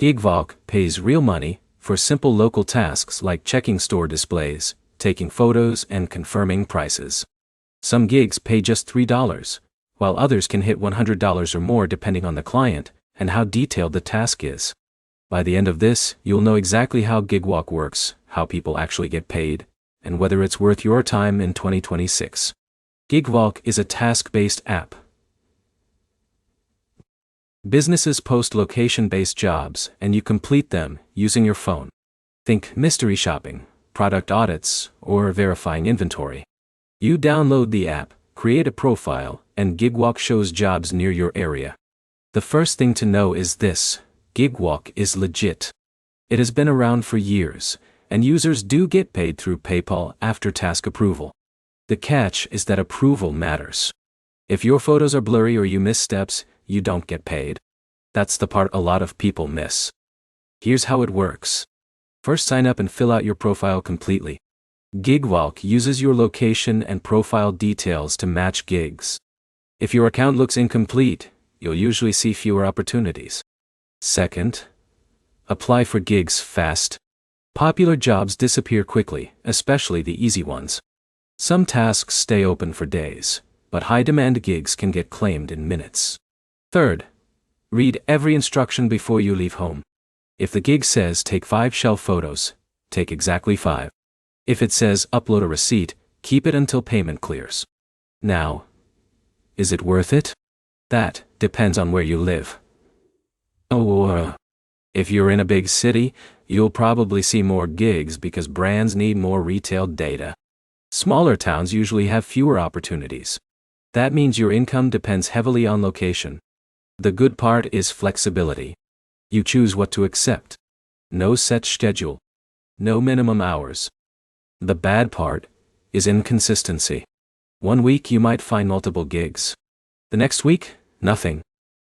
GigWalk pays real money for simple local tasks like checking store displays, taking photos, and confirming prices. Some gigs pay just $3, while others can hit $100 or more depending on the client and how detailed the task is. By the end of this, you'll know exactly how GigWalk works, how people actually get paid, and whether it's worth your time in 2026. GigWalk is a task-based app. Businesses post location-based jobs, and you complete them using your phone. Think mystery shopping, product audits, or verifying inventory. You download the app, create a profile, and GigWalk shows jobs near your area. The first thing to know is this: GigWalk is legit. It has been around for years, and users do get paid through PayPal after task approval. The catch is that approval matters. If your photos are blurry or you miss steps, you don't get paid. That's the part a lot of people miss. Here's how it works. First, sign up and fill out your profile completely. GigWalk uses your location and profile details to match gigs. If your account looks incomplete, you'll usually see fewer opportunities. Second, apply for gigs fast. Popular jobs disappear quickly, especially the easy ones. Some tasks stay open for days, but high-demand gigs can get claimed in minutes. Third, read every instruction before you leave home. If the gig says take 5 shelf photos, take exactly 5. If it says upload a receipt, keep it until payment clears. Now, is it worth it? That depends on where you live. If you're in a big city, you'll probably see more gigs because brands need more retail data. Smaller towns usually have fewer opportunities. That means your income depends heavily on location. The good part is flexibility. You choose what to accept. No set schedule. No minimum hours. The bad part is inconsistency. One week you might find multiple gigs. The next week, nothing.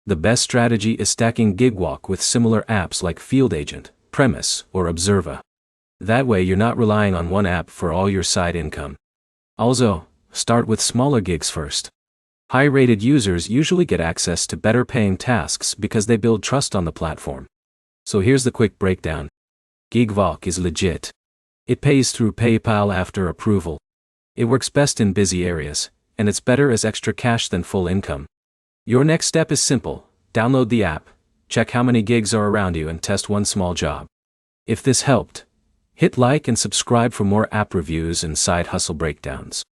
The best strategy is stacking GigWalk with similar apps like Field Agent, Premise, or Observa. That way you're not relying on one app for all your side income. Also, start with smaller gigs first. High-rated users usually get access to better-paying tasks because they build trust on the platform. So here's the quick breakdown. GigWalk is legit. It pays through PayPal after approval. It works best in busy areas, and it's better as extra cash than full income. Your next step is simple: download the app, check how many gigs are around you, and test one small job. If this helped, hit like and subscribe for more app reviews and side hustle breakdowns.